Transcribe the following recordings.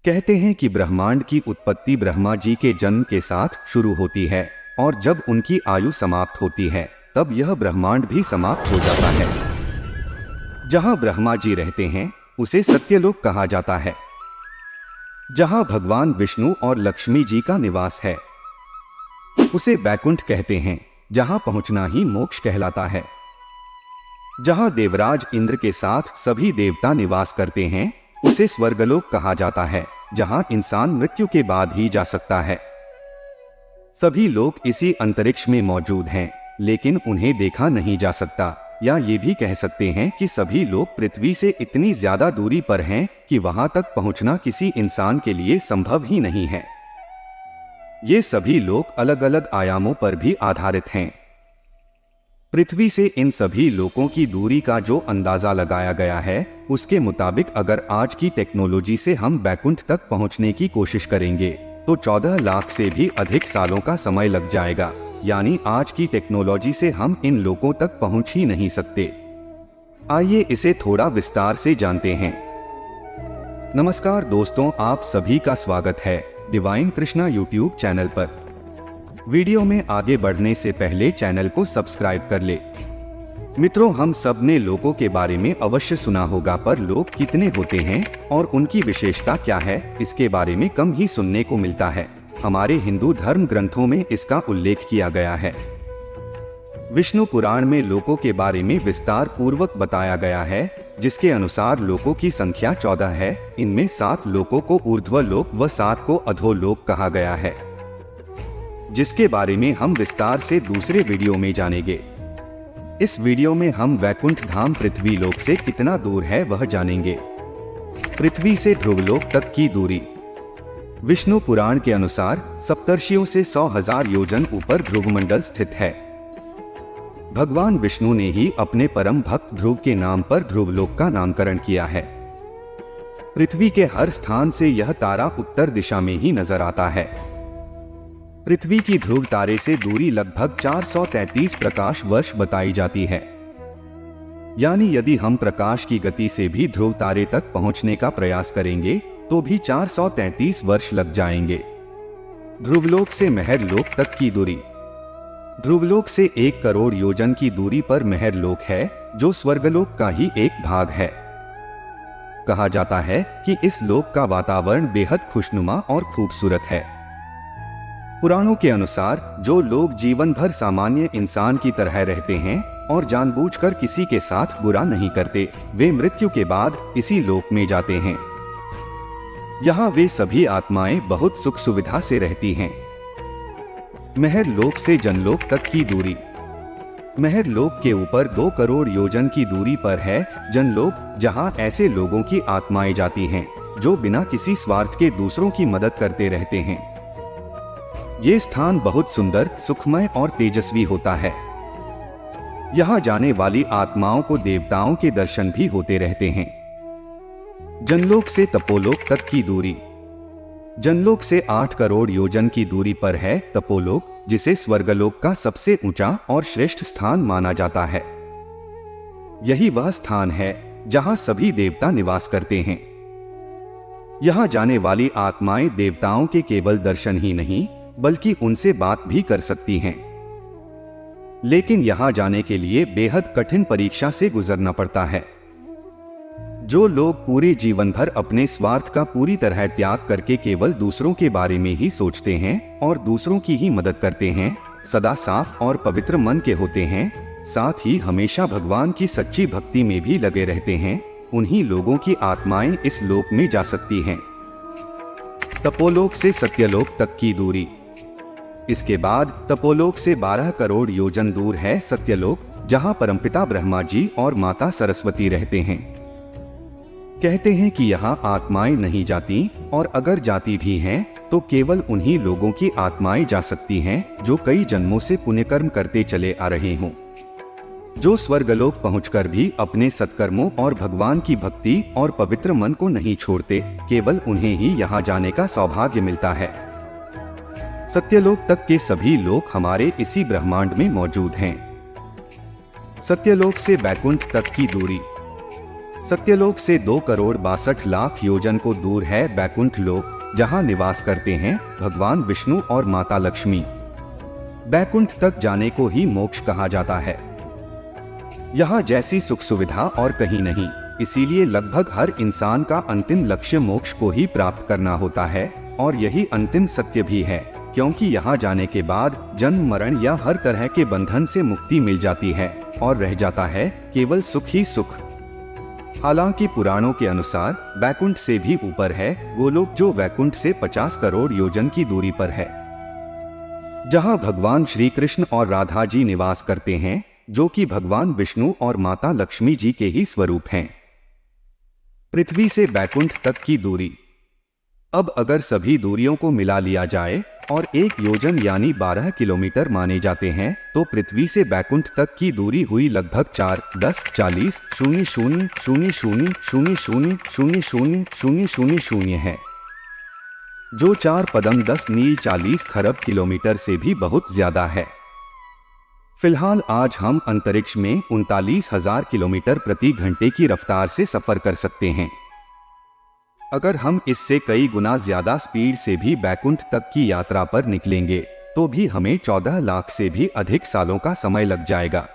कहते हैं कि ब्रह्मांड की उत्पत्ति ब्रह्मा जी के जन्म के साथ शुरू होती है और जब उनकी आयु समाप्त होती है तब यह ब्रह्मांड भी समाप्त हो जाता है। जहां ब्रह्मा जी रहते हैं उसे सत्यलोक कहा जाता है। जहां भगवान विष्णु और लक्ष्मी जी का निवास है उसे बैकुंठ कहते हैं, जहां पहुंचना ही मोक्ष कहलाता है। जहां देवराज इंद्र के साथ सभी देवता निवास करते हैं उसे स्वर्गलोक कहा जाता है, जहां इंसान मृत्यु के बाद ही जा सकता है। सभी लोग इसी अंतरिक्ष में मौजूद हैं, लेकिन उन्हें देखा नहीं जा सकता, या ये भी कह सकते हैं कि सभी लोग पृथ्वी से इतनी ज्यादा दूरी पर हैं कि वहां तक पहुंचना किसी इंसान के लिए संभव ही नहीं है। ये सभी लोग अलग अलग आयामों पर भी आधारित हैं। पृथ्वी से इन सभी लोगों की दूरी का जो अंदाजा लगाया गया है उसके मुताबिक अगर आज की टेक्नोलॉजी से हम बैकुंठ तक पहुंचने की कोशिश करेंगे तो 14 लाख से भी अधिक सालों का समय लग जाएगा। यानी आज की टेक्नोलॉजी से हम इन लोगों तक पहुंच ही नहीं सकते। आइए इसे थोड़ा विस्तार से जानते हैं। नमस्कार दोस्तों, आप सभी का स्वागत है डिवाइन कृष्णा यूट्यूब चैनल पर। वीडियो में आगे बढ़ने से पहले चैनल को सब्सक्राइब कर ले। मित्रों, हम सब ने लोगों के बारे में अवश्य सुना होगा, पर लोग कितने होते हैं और उनकी विशेषता क्या है इसके बारे में कम ही सुनने को मिलता है। हमारे हिंदू धर्म ग्रंथों में इसका उल्लेख किया गया है। विष्णु पुराण में लोकों के बारे में विस्तार पूर्वक बताया गया है, जिसके अनुसार लोकों की संख्या 14 है। इनमें 7 लोकों को ऊर्ध्वलोक व 7 को अधोलोक कहा गया है, जिसके बारे में हम विस्तार से दूसरे वीडियो में जानेंगे। इस वीडियो में हम वैकुंठ धाम पृथ्वी लोक से कितना दूर है वह जानेंगे। पृथ्वी से ध्रुवलोक तक की दूरी। विष्णु पुराण के अनुसार सप्तर्षियों से 100,000 योजन ऊपर ध्रुवमंडल स्थित है। भगवान विष्णु ने ही अपने परम भक्त ध्रुव के नाम पर ध्रुवलोक का नामकरण किया है। पृथ्वी के हर स्थान से यह तारा उत्तर दिशा में ही नजर आता है। पृथ्वी की ध्रुव तारे से दूरी लगभग 433 प्रकाश वर्ष बताई जाती है। यानी यदि हम प्रकाश की गति से भी ध्रुव तारे तक पहुंचने का प्रयास करेंगे तो भी 433 वर्ष लग जाएंगे। ध्रुवलोक से महरलोक तक की दूरी। ध्रुवलोक से 1 करोड़ योजन की दूरी पर महरलोक है, जो स्वर्गलोक का ही एक भाग है। कहा जाता है कि इस लोक का वातावरण बेहद खुशनुमा और खूबसूरत है। पुराणों के अनुसार जो लोग जीवन भर सामान्य इंसान की तरह रहते हैं और जानबूझकर किसी के साथ बुरा नहीं करते, वे मृत्यु के बाद इसी लोक में जाते हैं। यहाँ वे सभी आत्माएं बहुत सुख सुविधा से रहती हैं। महरलोक से जनलोक तक की दूरी। महरलोक के ऊपर 2 करोड़ योजन की दूरी पर है जनलोक, जहाँ ऐसे लोगों की आत्माएं जाती हैं जो बिना किसी स्वार्थ के दूसरों की मदद करते रहते हैं। ये स्थान बहुत सुंदर, सुखमय और तेजस्वी होता है। यहाँ जाने वाली आत्माओं को देवताओं के दर्शन भी होते रहते हैं। जनलोक से तपोलोक तक की दूरी। जनलोक से 8 करोड़ योजन की दूरी पर है तपोलोक, जिसे स्वर्गलोक का सबसे ऊंचा और श्रेष्ठ स्थान माना जाता है। यही वह स्थान है जहां सभी देवता निवास करते हैं। यहां जाने वाली आत्माएं देवताओं के केवल दर्शन ही नहीं बल्कि उनसे बात भी कर सकती हैं। लेकिन यहां जाने के लिए बेहद कठिन परीक्षा से गुजरना पड़ता है। जो लोग पूरे जीवन भर अपने स्वार्थ का पूरी तरह त्याग करके केवल दूसरों के बारे में ही सोचते हैं और दूसरों की ही मदद करते हैं, सदा साफ और पवित्र मन के होते हैं, साथ ही हमेशा भगवान की सच्ची भक्ति में भी लगे रहते हैं, उन्हीं लोगों की आत्माएं इस लोक में जा सकती हैं। तपोलोक से सत्यलोक तक की दूरी। इसके बाद तपोलोक से 12 करोड़ योजन दूर है सत्यलोक, जहां परमपिता ब्रह्मा जी और माता सरस्वती रहते हैं। कहते हैं कि यहां आत्माएं नहीं जाती, और अगर जाती भी हैं तो केवल उन्हीं लोगों की आत्माएं जा सकती हैं जो कई जन्मों से पुण्यकर्म करते चले आ रहे हों। जो स्वर्गलोक पहुंचकर भी अपने सत्कर्मों और भगवान की भक्ति और पवित्र मन को नहीं छोड़ते, केवल उन्हें ही यहां जाने का सौभाग्य मिलता है। सत्यलोक तक के सभी लोक हमारे इसी ब्रह्मांड में मौजूद हैं। सत्यलोक से बैकुंठ तक की दूरी। सत्यलोक से 2,62,00,000 योजन को दूर है बैकुंठ लोक, जहां निवास करते हैं भगवान विष्णु और माता लक्ष्मी। बैकुंठ तक जाने को ही मोक्ष कहा जाता है। यहाँ जैसी सुख सुविधा और कहीं नहीं, इसीलिए लगभग हर इंसान का अंतिम लक्ष्य मोक्ष को ही प्राप्त करना होता है, और यही अंतिम सत्य भी है, क्योंकि यहाँ जाने के बाद जन्म मरण या हर तरह के बंधन से मुक्ति मिल जाती है और रह जाता है केवल सुख ही सुख। हालांकि पुराणों के अनुसार बैकुंठ से भी ऊपर है गोलोक, जो वैकुंठ से 50 करोड़ योजन की दूरी पर है, जहां भगवान श्री कृष्ण और राधा जी निवास करते हैं, जो कि भगवान विष्णु और माता लक्ष्मी जी के ही स्वरूप हैं। पृथ्वी से बैकुंठ तक की दूरी। अब अगर सभी दूरियों को मिला लिया जाए और 1 योजन यानी 12 किलोमीटर माने जाते हैं, तो पृथ्वी से बैकुंठ तक की दूरी हुई लगभग 4, 10, 40, 0, 0, 0, 0, 0, 0, 0, 0, 0, 0, 0 है, जो 4 पदम 10 मील 40 खरब किलोमीटर से भी बहुत ज्यादा है। फिलहाल आज हम अंतरिक्ष में 39,000 किलोमीटर प्रति घंटे की रफ्तार से सफर कर सकते हैं। अगर हम इससे कई गुना ज्यादा स्पीड से भी बैकुंठ तक की यात्रा पर निकलेंगे, तो भी हमें 14 लाख से भी अधिक सालों का समय लग जाएगा।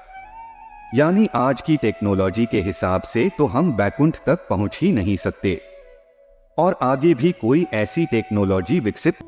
यानी आज की टेक्नोलॉजी के हिसाब से तो हम बैकुंठ तक पहुंच ही नहीं सकते, और आगे भी कोई ऐसी टेक्नोलॉजी विकसित